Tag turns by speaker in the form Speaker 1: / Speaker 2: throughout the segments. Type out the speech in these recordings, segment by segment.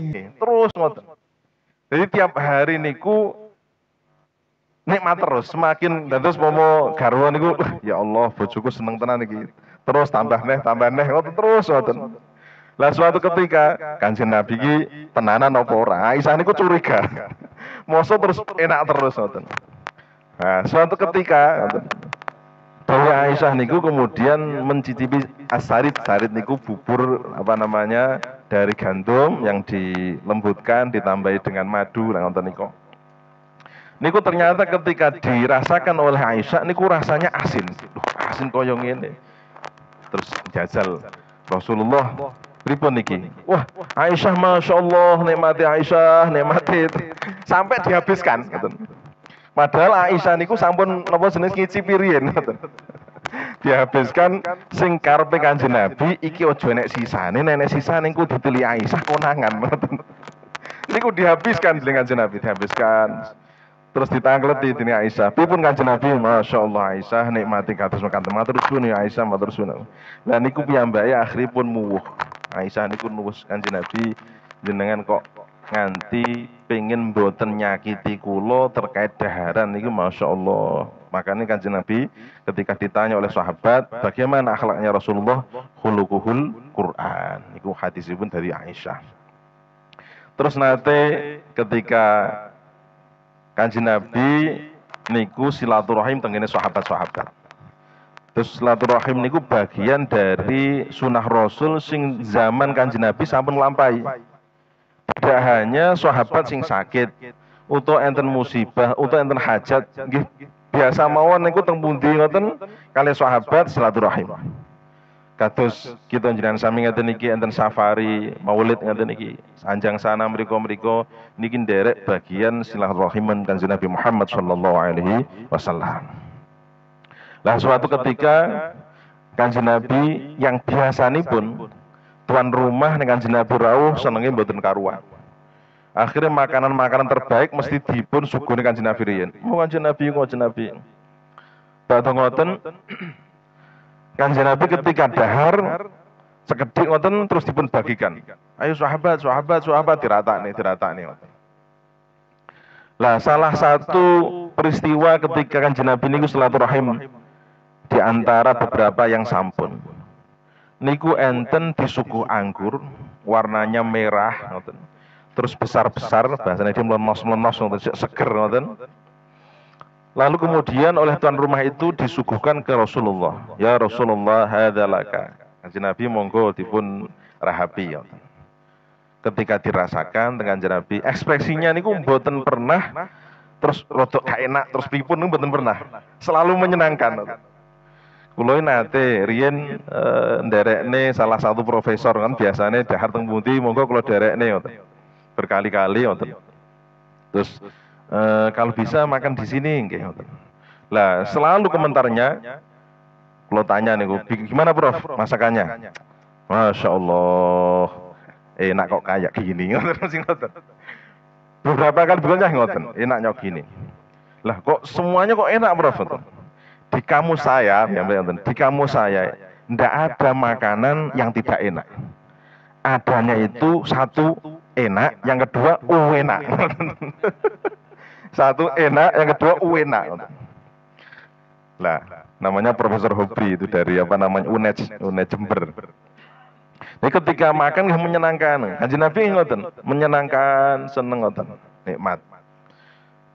Speaker 1: Terus ngoten. Jadi tiap hari niku nikmat terus, semakin terus momo garwa niku ya Allah bojoku seneng tenan iki. Terus tambah neh ngoten terus ngoten. Lah suatu ketika Kanjeng Nabi ki tenanan apa ora? Aisyah niku curiga. Mosok terus enak terus ngoten. Nah, suatu ketika ngoten. Dewi Aisyah niku kemudian mencicipi asarit, sarit niku bubur apa namanya dari gandum yang dilembutkan ditambahi dengan madu lah ngoten niku. Niku ternyata ketika dirasakan oleh Aisyah niku rasanya asin. Duh, asin koyo ngene. Terus jajal Rasulullah pripun niki? Wah, Aisyah Masya Allah, nikmati Aisyah, nikmati sampai dihabiskan ngoten. Padahal Aisyah niku sampun napa jenis ngicipi riyen ngoten. Dihabiskan sing karepe Kanjeng Nabi iki aja enek sisane, nek sisane engko ditili Aisyah konangan ngoten. Niku dihabiskan dening Kanjeng Nabi, dihabiskan. Terus ditangleti dini Aisyah. Pripun Kanjeng Nabi? Masya Allah Aisyah nikmati kados mekaten matur suwun ya Aisyah matur suwun. Lah niku piyambake akhiripun muwuh. Aisyah niku nuwus Kanjeng Nabi jenengan kok nganti pengen mboten nyakiti kula terkait daharan niku Masya Allah. Makanya Kanjeng Nabi ketika ditanya oleh sahabat bagaimana akhlaknya Rasulullah, khuluquhul Quran. Niku hadisipun dari Aisyah. Terus nate ketika Kanjeng Nabi niku silaturahim tengene sahabat-sahabat. Terus silaturahim niku bagian dari sunnah Rasul sing zaman Kanjeng Nabi sampun nglampahi. Tidak hanya sahabat sing sakit, utawa enten musibah, utawa enten hajat, nggih biasa mawon niku teng pundi ngoten kalih sahabat silaturahim. Kados kita jenengan sami ngeten niki enten safari maulid ngeten niki sanjang sana mriko-mriko niki nderek bagian silaturahim Kanjeng Nabi Muhammad sallallahu alaihi wasallam. Lah suatu ketika Kanjeng Nabi yang biasanipun tuan rumah ning Kanjeng Nabi rawuh senenge mboten karuan. Akhirnya makanan-makanan terbaik mesti dipun suguni Kanjeng Nabi riyen. Kanjeng Nabi. Badhe ngoten Kanjeng Nabi ketika dahar sekedhik ngoten terus dipun bagikan. Ayo sahabat diratakne. Lah salah satu peristiwa ketika Kanjeng Nabi niku silaturahim di antara beberapa yang sampun. Niku enten disuguh anggur warnanya merah ngoten. Terus besar-besar bahasane dia melenos-melenos ngoten seger ngoten. Lalu kemudian oleh tuan rumah itu disuguhkan ke Rasulullah. Ya Rasulullah hadzalaka. Kanjeng Nabi monggo dipun rahapi ya. Ketika dirasakan dengan Kanjeng Nabi, ekspresinya niku mboten pernah terus rodok gak enak terus pripun niku mboten pernah. Selalu menyenangkan. Kula nate riyen nderekne salah satu profesor kan biasanya dahar teng pundi monggo kula derekne ngoten. Berkali-kali ngoten. Terus kalau bisa makan di sini nggih ngoten. Lah selalu komentarnya kalau tanya nih gimana Prof masakannya? Masya Allah enak kok kayak gini ngoten. Beberapa kali bilangnya ngoten enaknya gini. Lah kok semuanya kok enak Prof ngoten. Di kamus saya di kamus saya ndak ada makanan yang tidak enak. Adanya itu satu enak, yang kedua enak. Satu enak, yang kedua enak. Lah, namanya Profesor Hobri itu dari apa namanya UNED Jember. Ini ketika makan menyenangkan. Kanjeng Nabi ngoten, menyenangkan, seneng ngoten, nikmat.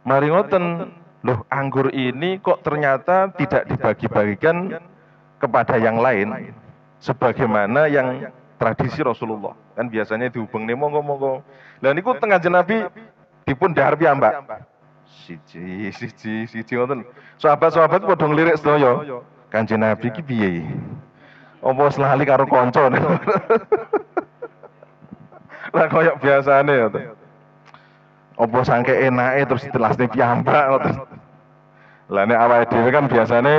Speaker 1: Mari ngoten, loh anggur ini kok ternyata tidak dibagi-bagikan kepada yang lain sebagaimana yang tradisi Rasulullah. Kan biasanya dihubung nih monggo. Lah niku teng Kanjeng Nabi dipun dahar piyambak. Siji ngoten. Sahabat-sahabat padha nglirik sedaya. Kanjeng Nabi iki piye? Apa selali karo kanca? Lah koyo biasane ngoten. Apa sangke enake terus ditelasne piyambak ngoten. Lah nek awake dhewe kan biasane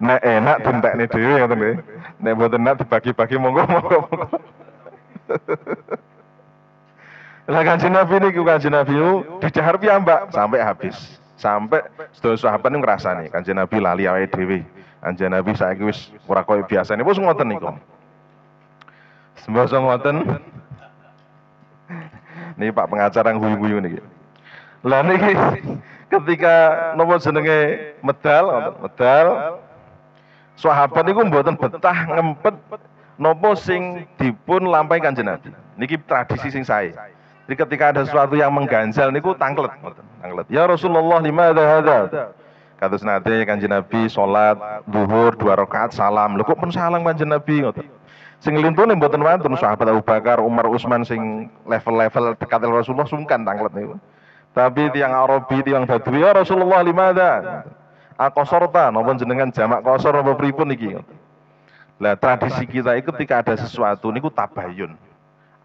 Speaker 1: nek enak dientekne dhewe ngoten nggih. Nek mboten enak dibagi-bagi monggo. Lah Kanjeng Nabi niku didahar piyambak sampai habis. Sampai sedaya sahabat niku ngrasani Kanjeng Nabi lali awake dhewe. Kanjeng Nabi saiki wis ora koyo biasane. Wis ngoten niku. Semboso ngoten. Nih Pak pengacara yang guyu-guyu niki. Lah niki ketika napa jenenge medal sahabat niku mboten betah ngempet napa sing dipun lampahi Kanjeng Nabi. Niki tradisi sing sae. Jadi ketika ada sesuatu yang mengganjal niku tanglet tanglet. Ya Rasulullah limadza hadza? Kados nate Kanjeng Nabi salat zuhur 2 rakaat salam. Lho kok pun salam Kanjeng Nabi ngoten. Sing lintune mboten wonten sahabat Abu Bakar, Umar, Utsman sing level-level dekat Rasulullah sungkan tanglet niku. Tapi tiang Arabi, tiang Badui, ya Rasulullah limadza? Aqasorta, napa jenengan jamak qasar napa pripun iki? Lah tradisi kita itu ketika ada sesuatu niku tabayun.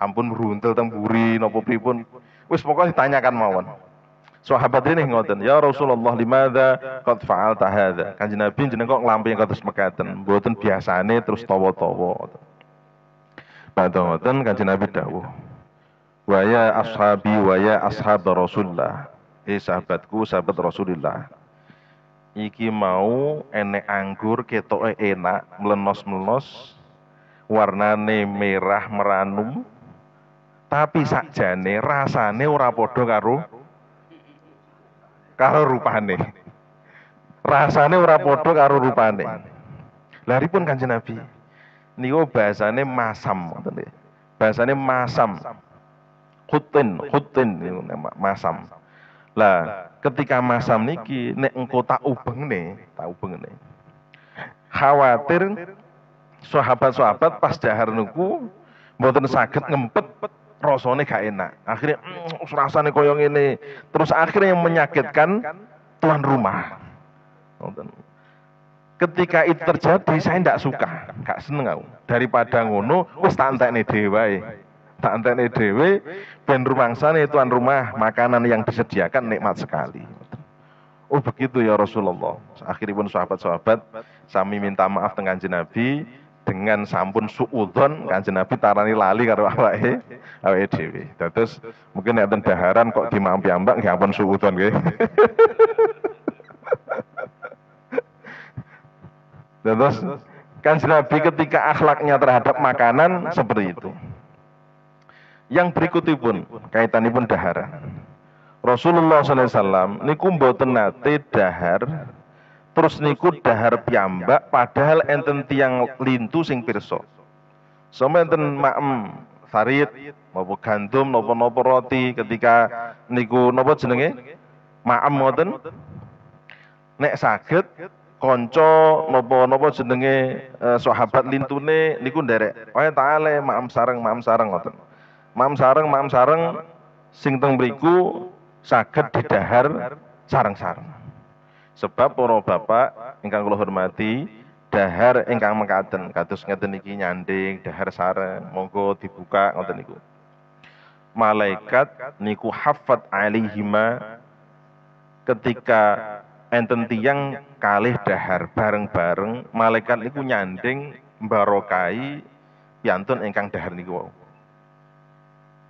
Speaker 1: Ampun runtel teng buri napa pripun. Wis pokoknya ditanyakan mawon. Sahabat ini ngoten, ya Rasulullah limadza qad fa'alta hadza? Kanjeng Nabi jenengan kok nglampahi kados mekaten, mboten biasane terus tawa-tawa. Padha ngoten Kanjeng Nabi dawuh. Wa ya ashabi wa ya ashab Rasulullah. Sahabatku, sahabat Rasulullah. Iki mau enek anggur ketoke enak, melenos-melenos, warnane merah meranum, tapi sakjane rasane ora padha karo rupane. Rasane ora padha karo rupane. Laripun Kanjeng Nabi. Niku bahasane masam ngoten nggih. Bahasane masam. Khutin masam. Lah, ketika masam niki nek engko tak ubengne. Khawatir sahabat-sahabat pas dahar niku mboten saged ngempet rasane gak enak. Akhirnya rasane koyo ngene. Terus akhirnya yang menyakitkan tuan rumah. Ketika itu terjadi saya tidak suka, gak seneng aku. Daripada ngono wis tak entekne dhewe wae. Tak entekne dhewe ben rumangsane tuan rumah makanan yang disediakan nikmat sekali. Oh begitu ya Rasulullah. Akhiripun sahabat-sahabat sami minta maaf teng Kanjeng Nabi dengan sampun suudzon Kanjeng Nabi tarani lali karo awake dhewe. Dados mungkin nek ten daharan kok dimaampi ambak nggih ampun suudzon nggih. Dados Kanjeng Nabi ketika akhlaknya terhadap makanan seperti itu. Yang berikutipun kaitanipun dahar. Rasulullah SAW niku mboten nate dahar terus niku dahar piyambak padahal enten tiyang lintu sing pirsa. Sama enten maem farid maupun gandum napa-napa roti ketika niku napa jenenge maem ngoten nek saged kanca napa-napa jenenge sahabat lintune niku nderek wae taale maem sareng ngoten. Maem sareng sing teng mriku saged didahar sareng-sareng. Sebab para bapak ingkang kula hormati, dahar ingkang mekaten kados ngeten iki nyanding dahar sareng, monggo dibuka ngoten niku. Malaikat niku hafat alaihima ketika enten tiyang kalih dahar bareng-bareng, malaikat niku nyanding mbarokai piantun ingkang dahar niku.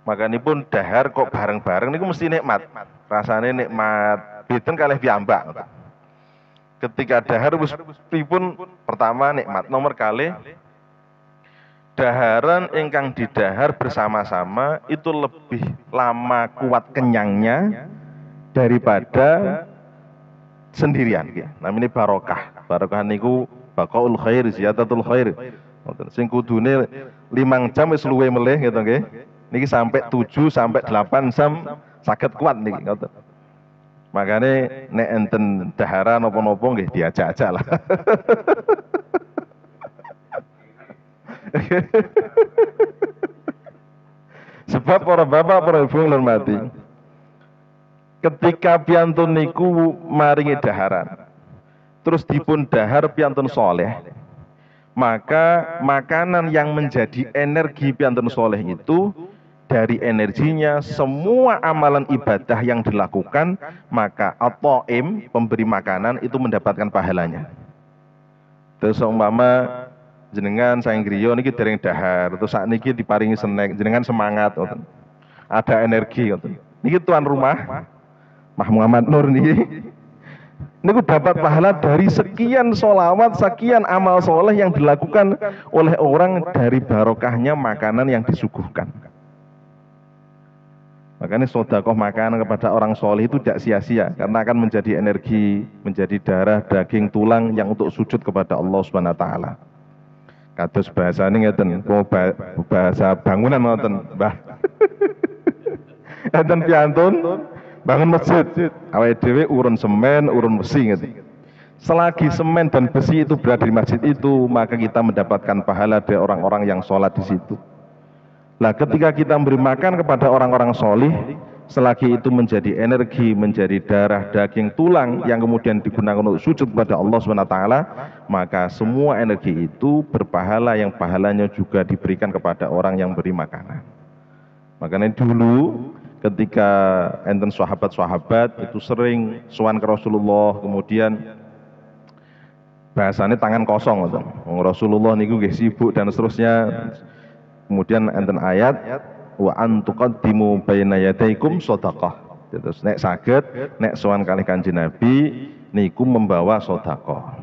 Speaker 1: Makanipun dahar kok bareng-bareng niku mesti nikmat. Rasane nikmat. Beten kalih piyambak. Ketika dahar wis pripun pertama nikmat, nomor kalih daharan ingkang didahar bersama-sama itu lebih lama kuat kenyangnya daripada sendirian. Namanya barokah. Barokah niku baqaul khair, ziyadatul khair. Sing kudune 5 jam wis luwe melih gitu nggih. Niki sampai 7 sampai 8 jam saged kuat niki ngoten. Makane nek enten daharan napa-napa nggih diajak-ajak lah. Sebab para bapak, para ibu yang hormati, ketika piantun niku maringi daharan, terus dipun dahar piantun soleh, maka makanan yang menjadi energi piantun soleh itu dari energinya semua amalan ibadah yang dilakukan, maka at-ta'im pemberi makanan itu mendapatkan pahalanya. Terus umpama jenengan saking griya niki dereng dahar, terus sakniki diparingi snack, jenengan semangat ngoten. Ada energi ngoten. Niki tuan rumah Mas Muhammad Nur niki niku dapat pahala dari sekian sholawat, sekian amal soleh yang dilakukan oleh orang dari barokahnya makanan yang disuguhkan. Makanya sedekah makanan kepada orang soleh itu tidak sia-sia karena akan menjadi energi, menjadi darah, daging, tulang yang untuk sujud kepada Allah Subhanahu wa taala. Kados bahasane ngeten, bahasa bangunan ngoten, Mbah. Enten piantun bangun masjid, awake dhewe urun semen, urun besi ngeten. Selagi semen dan besi itu berada di masjid itu, maka kita mendapatkan pahala dari orang-orang yang sholat di situ. Nah, ketika kita memberi makan kepada orang-orang solih, selagi itu menjadi energi, menjadi darah, daging, tulang yang kemudian digunakan untuk sujud kepada Allah SWT, maka semua energi itu berpahala yang pahalanya juga diberikan kepada orang yang beri makanan. Makanya dulu ketika enten sahabat-sahabat itu sering sowan ke Rasulullah, kemudian bahasanya tangan kosong, Rasulullah niku nggih sibuk dan seterusnya. Kemudian enten ayat wa antuqaddimu baina yadaikum shadaqah. Terus nek saged nek sowan kalih Kanjeng Nabi niku membawa sedekah.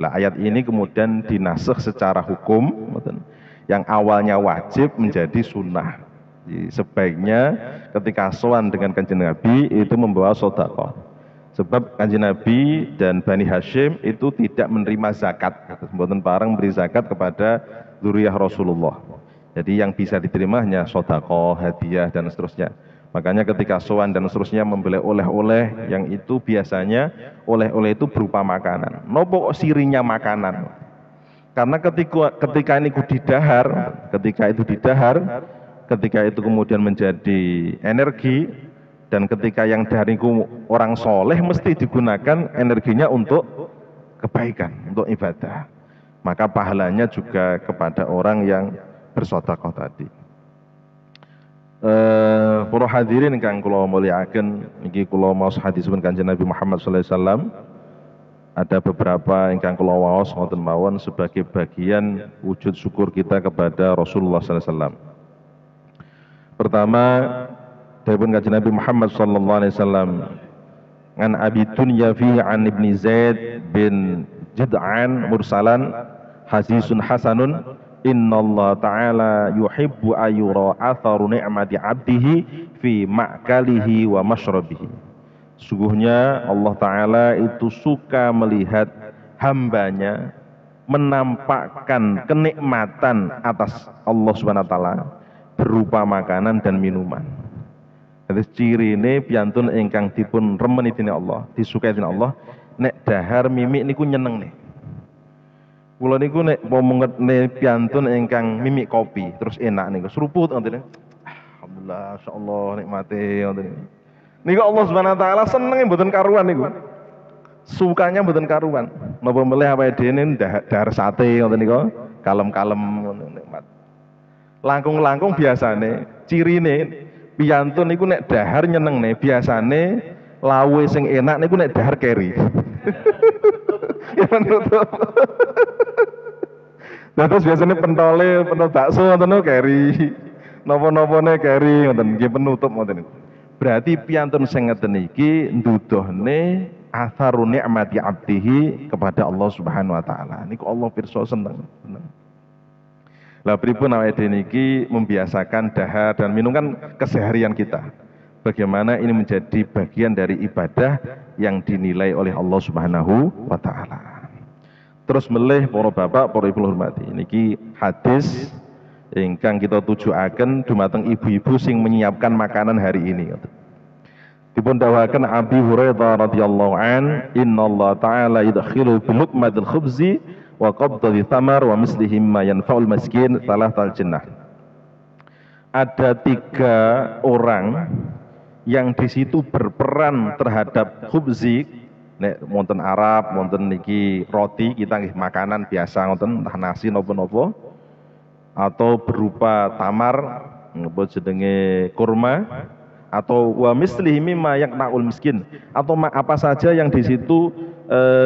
Speaker 1: Lah ayat ini kemudian dinasakh secara hukum yang awalnya wajib menjadi sunnah. Jadi, sebaiknya ketika sowan dengan Kanjeng Nabi itu membawa sedekah. Sebab Kanjeng Nabi dan Bani Hashim itu tidak menerima zakat. Mboten pareng beri zakat kepada dzurriyyah Rasulullah. Jadi yang bisa diterima hanya sedekah, hadiah dan seterusnya. Makanya ketika sowan dan seterusnya membeli oleh-oleh yang itu biasanya oleh-oleh itu berupa makanan. Nopo sirinya makanan. Karena ketika ini didahar, ketika itu kemudian menjadi energi dan ketika yang dari orang soleh mesti digunakan energinya untuk kebaikan, untuk ibadah. Maka pahalanya juga kepada orang yang bersedekah tadi. Para hadirin ingkang kula mulyakaken, niki kula maos hadisipun Kanjeng Nabi Muhammad sallallahu alaihi wasallam. Ada beberapa ingkang kula waos wonten mawon sebagai bagian wujud syukur kita kepada Rasulullah sallallahu alaihi wasallam. Pertama, dawuh Kanjeng Nabi Muhammad sallallahu alaihi wasallam, "An Abi Dunya fi an Ibni Zaid bin Jid'an mursalan hadisun hasanun innallaha ta'ala yuhibbu ayyura atharu ni'mati 'abdihi fi ma'kalihi wa mashrabihi." Sungguhnya Allah Ta'ala itu suka melihat hambanya menampakkan kenikmatan atas Allah Subhanahu wa taala berupa makanan dan minuman. Jadi ciri ini piantun ingkang dipun remeni dening Allah, disukai dening Allah, nek dahar mimik niku nyeneng nih. Kula niku nek momongene piantun ingkang mimik kopi terus enak niku seruput ngoten. Alhamdulillah, insyaallah nikmate ngoten. Niku Allah Subhanahu wa taala senenge mboten karuan niku. Sukanya mboten karuan. Napa melih awake dhewe dahar sate ngoten niku, kalem-kalem nikmat. Langkung-langkung biasane cirine piantun niku nek dahar nyenengne biasane lawe sing enak niku nek dahar keri. Ya menutup. Nah terus biasanya pentol bakso ngoten niku keri. Napa-napane keri ngoten nggih penutup ngoten niku. Berarti piantun sing ngeten iki nduduhne atharu ni'mati 'abdihi kepada Allah Subhanahu wa taala. Niku Allah pirsa seneng. Lah pripun awake dhewe niki membiasakan dahar dan minum kan keseharian kita. Bagaimana ini menjadi bagian dari ibadah yang dinilai oleh Allah Subhanahu wa taala. Terus melih para bapak, para ibu hormati. Niki hadis ingkang kita tujuaken dumateng ibu-ibu sing menyiapkan makanan hari ini. Dipun dawuhaken Abi Hurairah radhiyallahu an, innallaha ta'ala yadkhilu bi luqmatil khubzi wa qabdati thamar wa mislihim ma yanfa'ul miskin salatal jannah. Ada 3 orang yang di situ berperan terhadap khubzi. Nek wonten Arab, wonten niki roti, kita nggih makanan biasa ngoten, entah nasi napa-napa atau berupa tamar, napa jenenge kurma, atau wa mislihi mimma yaqna'ul miskin, atau apa saja yang di situ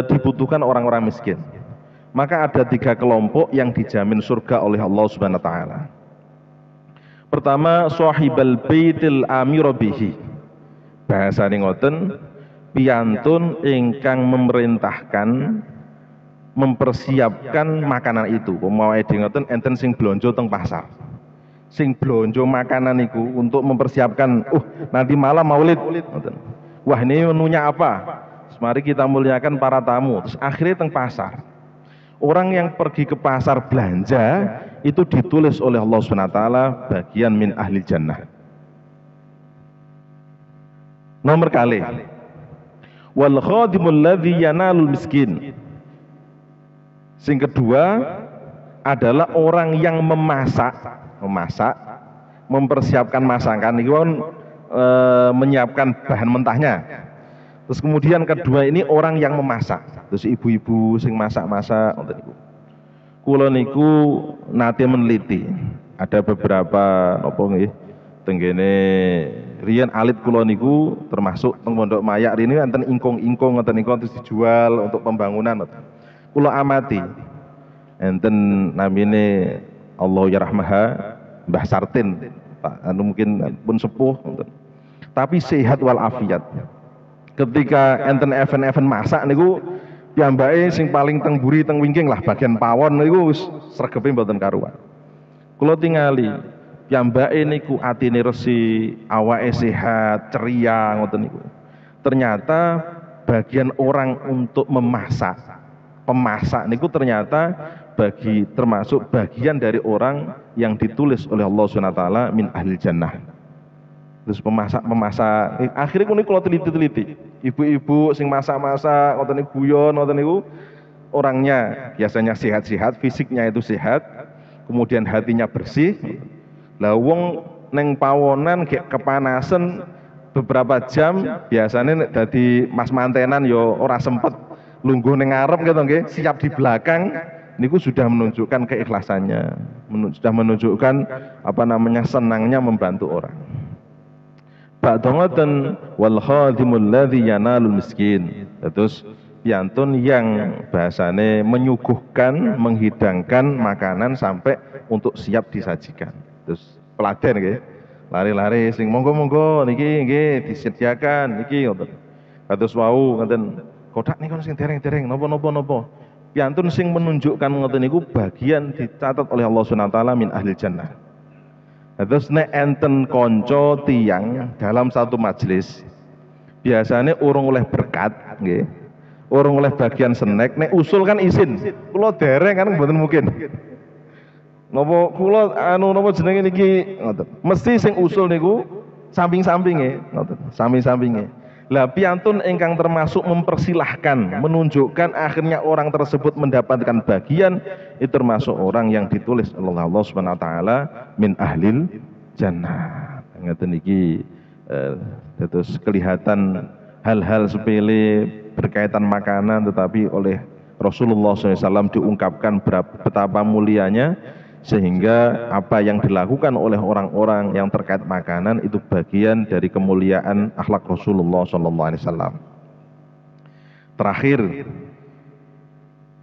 Speaker 1: dibutuhkan orang-orang miskin. Maka ada 3 kelompok yang dijamin surga oleh Allah Subhanahu wa taala. Pertama, sahibal baitil amira bihi. Bahasane ngoten, piantun ingkang memerintahkan mempersiapkan makanan itu. Umpamane ngoten enten sing blonjo teng pasar. sing blonjo makanan niku untuk mempersiapkan nanti malam maulid. Wah, ini menunya apa? Mari kita muliakan para tamu. Terus akhirnya teng pasar. Orang yang pergi ke pasar belanja itu ditulis oleh Allah SWT bagian min ahli jannah. Nomor kali. Wal khadimul ladzi yanalul miskin. Sing kedua adalah orang yang memasak, mempersiapkan masakan itu kan menyiapkan bahan mentahnya. Terus kemudian kedua ini orang yang memasak. Terus ibu-ibu sing masak-masak ngoten niku. Kula niku nate meneliti. Ada beberapa napa nggih tenggene riyen alit kula niku termasuk teng Pondok Mayak rene enten ingkung-ingkung ngoten niku terus dijual untuk pembangunan ngoten. Kula amati enten namine Allah ya rahmaha Mbah Sartin Pak anu mungkin pun sepuh ngoten. Tapi sehat wal afiat. Ketika enten event-event masak niku piyambake sing paling teng buri teng wingking lah bagian pawon niku wis sregepe mboten karuan. Kula tingali piyambake niku atine resi, awake sehat, ceria ngoten niku. Ternyata bagian orang untuk memasak, pemasak niku ternyata termasuk bagian dari orang yang ditulis oleh Allah SWT min ahli jannah. Terus pemasak akhirnya kalau teliti ibu-ibu sing masak-masak ngoten niku guyon ngoten niku orangnya biasanya sehat-sehat, fisiknya itu sehat, kemudian hatinya bersih. Lah wong neng pawonan kayak kepanasan beberapa jam biasanya dadi mas mantenan yo ora sempet lungguh neng ngarep gitu nggih, siap di belakang niku sudah menunjukkan keikhlasannya, sudah menunjukkan senangnya membantu orang. Ba'dongatan wal khadimul ladzi yanalul miskin. Terus piantun yang bahasane menyuguhkan, menghidangkan makanan sampai untuk siap disajikan. Terus peladen nggih. Lari-lari sing monggo-monggo niki nggih disediakan niki ngoten. Kados wau ngoten kotak niku sing dereng-dereng napa-napa. Piantun sing menunjukkan ngoten niku bagian dicatat oleh Allah SWT min ahli jannah. Terus nek enten konco tiang dalam satu majelis biasanya urung oleh berkat nggih, urung oleh bagian snack, nek usul kan izin. Kula dereng kan mboten mungkin. Napa kula napa jenenge niki ngoten. Mesti sing usul niku samping-sampinge ngoten, samping-sampinge. Lah piantun ingkang termasuk mempersilahkan, menunjukkan akhirnya orang tersebut mendapatkan bagian itu termasuk orang yang ditulis oleh Allah Subhanahu wa taala min ahlil jannah. Ngeten iki terus kelihatan hal-hal sepele berkaitan makanan tetapi oleh Rasulullah SAW diungkapkan betapa mulianya sehingga apa yang dilakukan oleh orang-orang yang terkait makanan itu bagian dari kemuliaan akhlak Rasulullah SAW. Terakhir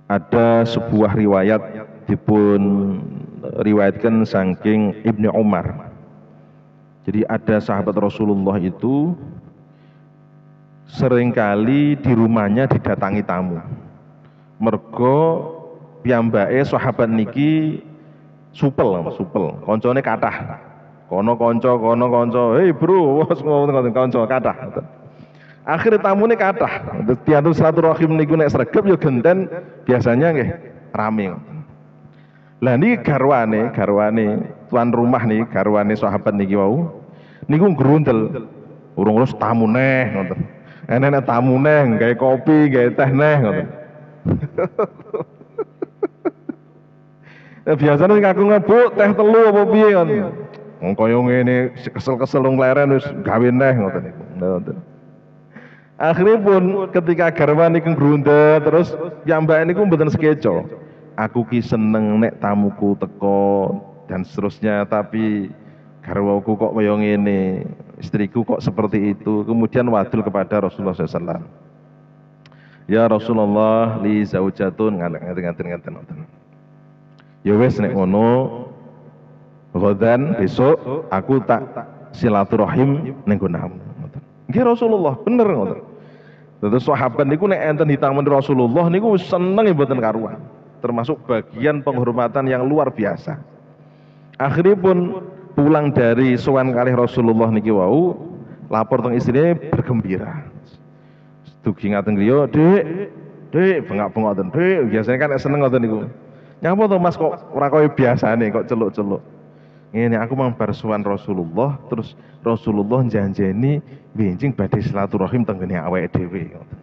Speaker 1: ada sebuah riwayat dipun riwayatkan saking Ibnu Umar. Jadi ada sahabat Rasulullah itu seringkali di rumahnya didatangi tamu. Mergo piyambake sahabat niki supel, koncone kathah. Kono kanca, "Hei bro, wes ngono kanca kathah." Akhire tamune kathah. Tiantu silaturahim niku nek sregep ya genten biasanya nggih rame. Lah niki garwane tuan rumah nih, garwane sahabat niki wau. Niku ngrundel. Urung terus tamu neh ngoten. Enek tamu neh gawe kopi, gawe teh neh ngoten. Biasanya sing aku ngebuk teh telu apa piye kan. Wong kaya ngene kesel-kesel wong leren wis gawe neh ngoten niku. Ngoten. Akhirnya pun ketika garwan niku ngrundel terus piyambake niku mboten sekeco. Aku ki seneng nek tamuku teko dan seterusnya tapi garwaku kok kaya ngene, istriku kok seperti itu. Kemudian wadul kepada Rasulullah SAW. Ya Rasulullah li zaujatun ngaten. Ya wis nek ngono ghadan besok aku tak silaturahim ning gonamu. Nggih Rasulullah, bener ngoten. Terus sahabat niku nek enten hitangan Rasulullah niku seneng mboten karuan. Termasuk bagian penghormatan yang luar biasa. Akhirnya pun pulang dari sowan kalih Rasulullah niki wau lapor teng istrine bergembira. Dugi ngaten griya, Dek, bengak-bengok ten, Dek. Biasanya kan seneng ngoten niku. Nyapa to Mas kok ora koyo biasane kok celuk-celuk. Ngene aku mang bar sowan Rasulullah, terus Rasulullah janjeni benjing badhe silaturahim teng ngene awake dhewe ngoten.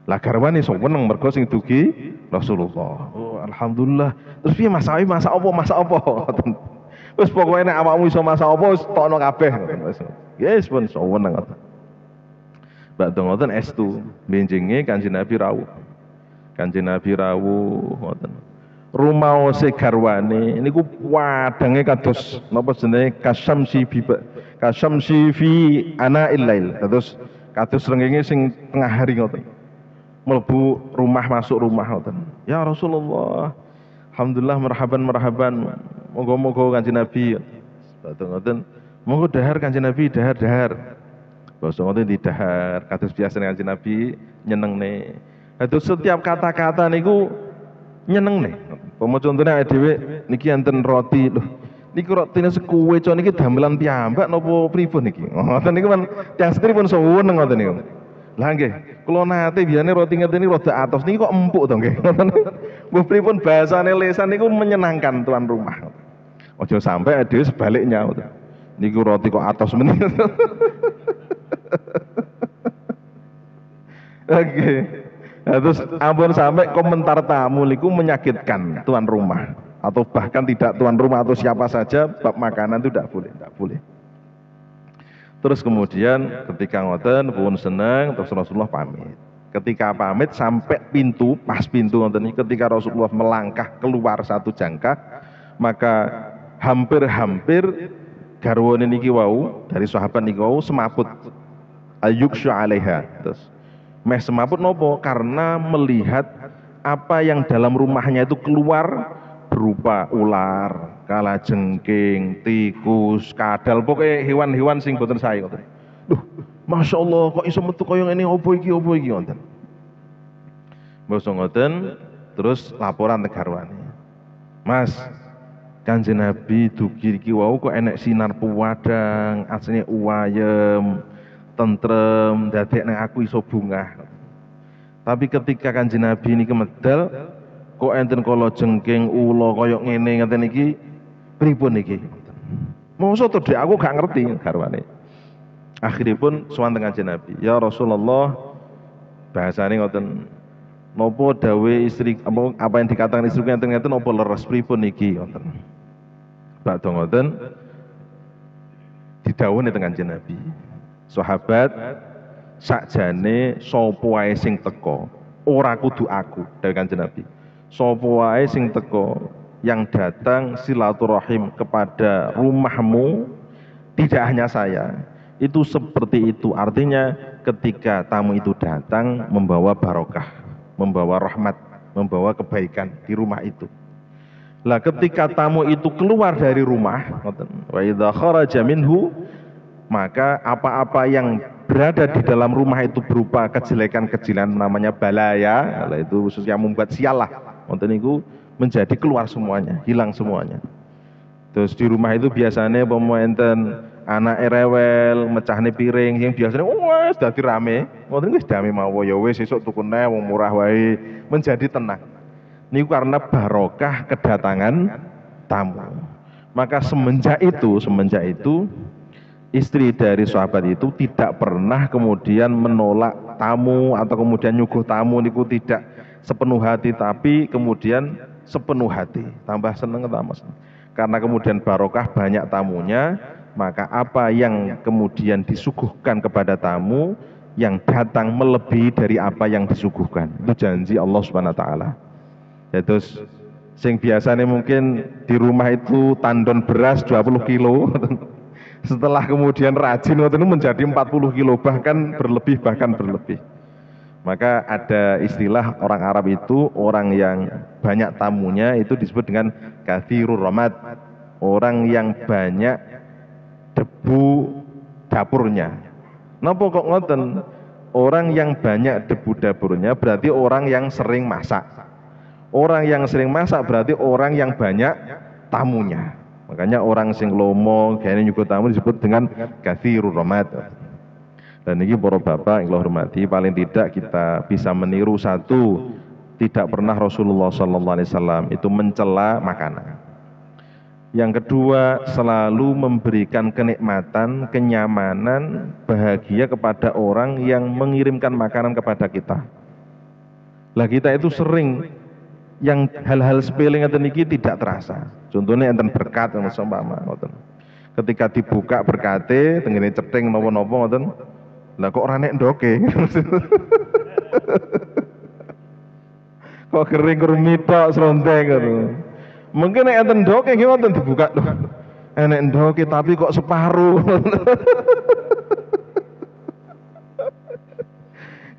Speaker 1: Lah garwane seneng mergo sing dugi Rasulullah. Oh, alhamdulillah. Terus piye Mas Awi masak apa? Masak apa? Ngoten. Wis pokoke nek awakmu iso masak apa wis tokno kabeh ngoten wis. Yes pun seneng ngoten. Badhe ngoten estu benjinge Kanjeng Nabi rawuh. Kanjeng Nabi rawuh ngoten. Rumaose garwane niku wadange kados napa jenenge kasyamsi fi ana'il lail. Kados srengenge sing tengah hari ngoten. Mlebu rumah masuk rumah ngoten. Ya Rasulullah. Alhamdulillah marhaban. Moga-moga Kanjeng Nabi. Badhe ngoten. Monggo dahar Kanjeng Nabi dahar. Basa ngoten didahar. Kados biasa Kanjeng Nabi nyenengne. Kados setiap kata-kata niku nyenengne. Pomo contone dhewe niki enten roti lho. Niki rotine sekuwe co niki damelan piyambak napa pripun niki? Ngoten niku kan tiyang setri pun seneng ngoten niku. Lah nggih, kula nate biyane roti ngeten niki rada atos niki kok empuk to nggih. Ngoten. Mbuh pripun bahasane lesan niku menyenangkan tuan rumah. Aja sampai dhewe sebaliknya ngoten. Niku roti kok atos men. Oke. Nah, terus ampun sampai komentar tamu niku menyakitkan tuan rumah atau bahkan tidak tuan rumah atau siapa saja bab makanan itu tidak boleh. Terus kemudian ketika ngoten pun seneng terus Rasulullah pamit. Ketika pamit sampai pintu, pas pintu ngoten iki ketika Rasulullah melangkah keluar satu jangkah, maka hampir-hampir garwane niki wau dari sahabat niki wau semaput ayyuksyu 'alaiha. Terus meh semaput nopo? Karena melihat apa yang dalam rumahnya itu keluar berupa ular, kalajengking, tikus, kadal, pokoknya hewan-hewan sing boten sae ngoten. Duh, Masya Allah kok iso metu kaya ngene opo iki ngoten. Basa ngoten, terus laporan teng garwane. Mas, Kanjeng Nabi dugi iki wau kok enek sinar puwadang, asline uwayem, tentrem, dadek nang aku iso bungah. Tapi ketika Kanjeng Nabi niki medal kok enten kala jengking ula kaya ngene ngeten iki pripun niki? Mosok to Dek aku gak ngerti garwane. Akhiripun sowan teng Kanjeng Nabi, "Ya Rasulullah, bahasane ngoten, napa dawe istri apa yang dikatakan istri ngeten-ngeten napa leres pripun niki?" ngoten. Badhe ngoten didhawuhi teng Kanjeng Nabi. Sahabat sakjane sapa wae sing teka ora kudu aku dari Kanjeng Nabi. Sapa wae sing teka yang datang silaturahim kepada rumahmu tidak hanya saya. Itu seperti itu. Artinya ketika tamu itu datang membawa barokah, membawa rahmat, membawa kebaikan di rumah itu. Lah ketika tamu itu keluar dari rumah, wa idza kharaja minhu, maka apa-apa yang berada di dalam rumah itu berupa kejelekan-kejelekan namanya balaya, itu khususnya membuat sialah, wonten niku menjadi keluar semuanya, hilang semuanya. Terus di rumah itu biasanya enten anak rewel, mecahne piring, yang biasanya wes dadi rame, wonten wis dame mawon ya wis sesuk tukune wong murah wae, menjadi tenang. Niku karena barokah kedatangan tamu. Maka semenjak itu istri dari sahabat itu tidak pernah kemudian menolak tamu atau kemudian nyuguh tamu niku tidak sepenuh hati, tapi kemudian sepenuh hati, tambah seneng tambah seneng. Karena kemudian barokah banyak tamunya, maka apa yang kemudian disuguhkan kepada tamu yang datang melebihi dari apa yang disuguhkan. Itu janji Allah Subhanahu wa taala. Ya, terus sing biasanya mungkin di rumah itu tandon beras 20 kilo setelah kemudian rajin waktu itu menjadi 40 kilo bahkan berlebih. Maka ada istilah orang Arab itu orang yang banyak tamunya itu disebut dengan kathirur ramad, orang yang banyak debu dapurnya. Napa kok ngoten? Orang yang banyak debu dapurnya berarti orang yang sering masak. Orang yang sering masak berarti orang yang banyak tamunya. Makanya orang sing lomo kayaknya nyugut tamu disebut dengan kathirur rahmat. Dan ini para bapak yang Allah hormati, paling tidak kita bisa meniru satu, tidak pernah Rasulullah SAW itu mencela makanan. Yang kedua, selalu memberikan kenikmatan, kenyamanan, bahagia kepada orang yang mengirimkan makanan kepada kita. Lah kita itu sering yang hal-hal sepele ngeten iki tidak terasa. Contohnya enten berkat umpama ngoten. Ketika dibuka berkate tengene cething napa-napa ngoten. Lah kok ora nek ndoke. Kok kering rumit tok sronteng ngoten. Mungkin nek enten ndoke nggih wonten dibuka lho. Enek ndoke tapi kok separuh.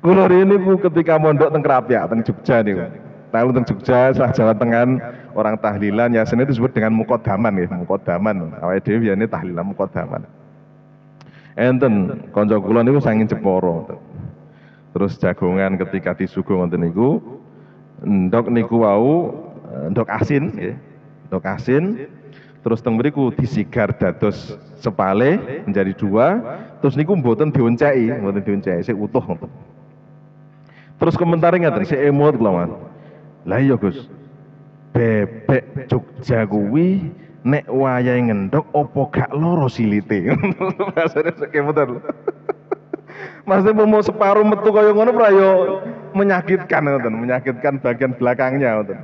Speaker 1: Kulo rene ku ketika mondok teng Krapyak teng Jogja niku. Tahu teng Jogja, salah Jawa Tengah orang tahlilan ya sini disebut dengan mukodaman ya, mukodaman. Awake dhewe biyane tahlilan mukodaman. Enten kanca kula niku saking Jepara. Terus jagongan ketika disuguh ngoten niku, ndok niku wau ndok asin nggih. Ndok asin. Terus teng mriku disigar dados sepale menjadi dua, terus niku mboten dionceki, sik utuh ngoten. Terus komentar ngaten, sik emot kula Mas. Lah iya Gus. Bebek Jogja kuwi nek wayahe ngendhok apa gak loro silite. Bahasane sekemuter. Maksudnya mau separuh metu kaya ngono ora yo menyakitkan ngoten, menyakitkan bagian belakangnya ngoten.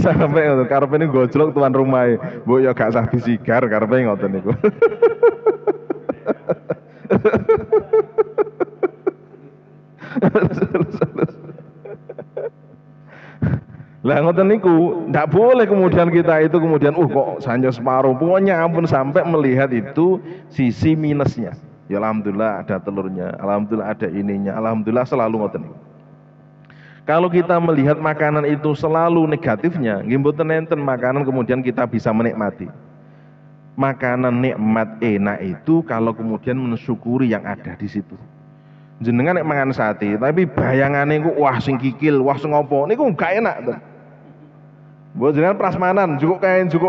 Speaker 1: Sampai ngoten karepe niku gojlok tuan rumahe. Mbok ya gak sah disigar karepe ngoten niku. Lah ngoten niku, ndak boleh kemudian kita itu kemudian kok hanya separuh. Pokoknya ampun sampai melihat itu sisi minusnya. Ya alhamdulillah ada telurnya, alhamdulillah ada ininya, alhamdulillah selalu ngoten niku. Kalau kita melihat makanan itu selalu negatifnya, nggih mboten enten makanan kemudian kita bisa menikmati. Makanan nikmat enak itu kalau kemudian mensyukuri yang ada di situ. Jenengan nek mangan sate, tapi bayangane ku wah sing kikil, wah sing apa, niku gak enak to. Mbok jenengan prasmanan, cukup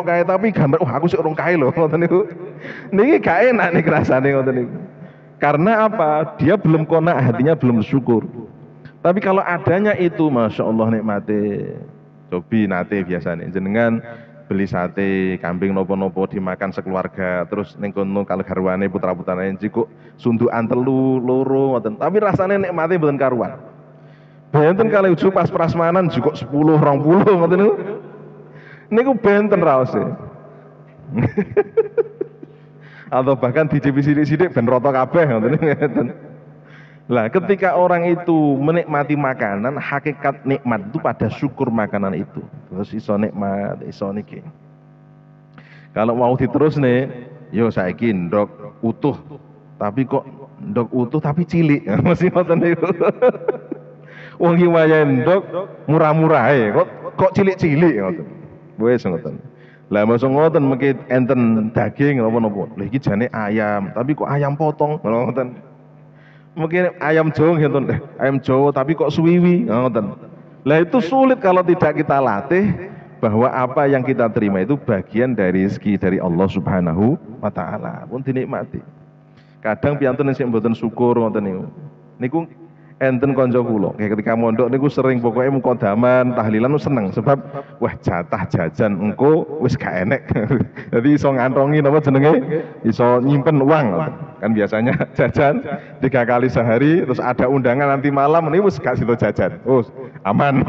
Speaker 1: kae tapi gambar wah aku sik urung kae lho ngoten niku. Niki gak enak nih rasane ngoten niku. Karena apa? Dia belum qanaah, hatinya belum bersyukur. Tapi kalau adanya itu, masya Allah nikmati. Cobi nate biasanya jenengan beli sate kambing nopo-nopo dimakan sekeluarga, terus ning kono kalau garwane putra-putrane njiko sundukan telu loro ngoten. Tapi rasanya nikmati mboten karuan. Benten kali uju pas prasmanan juga 10 20 ngoten niku. Niku benten raose. Atau bahkan dicipi sidik-sidik ben rata kabeh ngoten. Lah ketika orang itu menikmati makanan, hakikat nikmat itu pada syukur makanan itu. Terus iso nikmat, iso niki. Kalau mau diterus nih, yo saiki ndok utuh, tapi kok ndok utuh tapi cilik. Mesti ngoten niku. Wong iki wayahe ndok murah-murah kok cilik-cilik ngoten. Wis ngoten. Lah mosok ngoten mengki enten daging napa-napa. Lha iki jane ayam, tapi kok ayam potong ngoten. Mungkin ayam Jawa gitu, ayam Jawa tapi kok suwiwi, ngoten. Lah itu sulit kalau tidak kita latih bahwa apa yang kita terima itu bagian dari rezeki dari Allah Subhanahu wa taala. Pun dinikmati. Kadang piyantun sing mboten syukur ngoten niku. Niku enten kanca kula, ketika mondok niku sering pokoknya mukodaman, tahlilan seneng sebab wah jatah jajan engko wis gak enek. Jadi iso ngantongi napa jenenge? Iso nyimpen uang. Kan biasanya jajan 3 kali sehari terus ada undangan nanti malam niku wis gak sido jajan. Oh, aman.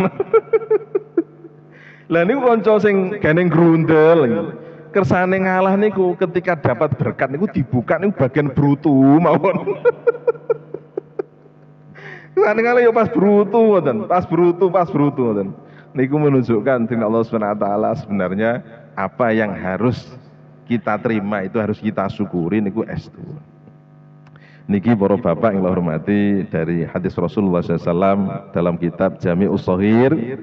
Speaker 1: Lah niku kanca sing gene grundel. Kersane ngalah niku ketika dapat berkat niku dibuka niku bagian brutu mawon. Kadang-kadang ya pas brutu ngoten, pas brutu ngoten. Niku menunjukkan dengan Allah Subhanahu wa taala sebenarnya apa yang harus kita terima itu harus kita syukuri niku estu. Niki para bapak yang Allah hormati dari hadis Rasulullah SAW dalam kitab Jami'us Shaghir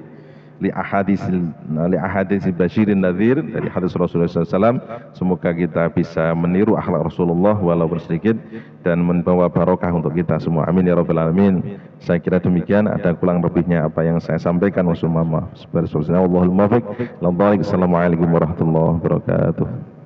Speaker 1: li ahadits basyirin nadhir dari hadis Rasulullah SAW. Semoga kita bisa meniru akhlak Rasulullah walaupun sedikit dan membawa barokah untuk kita semua. Amin ya rabbal alamin. Saya kira demikian, ada kurang lebihnya apa yang saya sampaikan. Wassalamualaikum warahmatullahi wabarakatuh.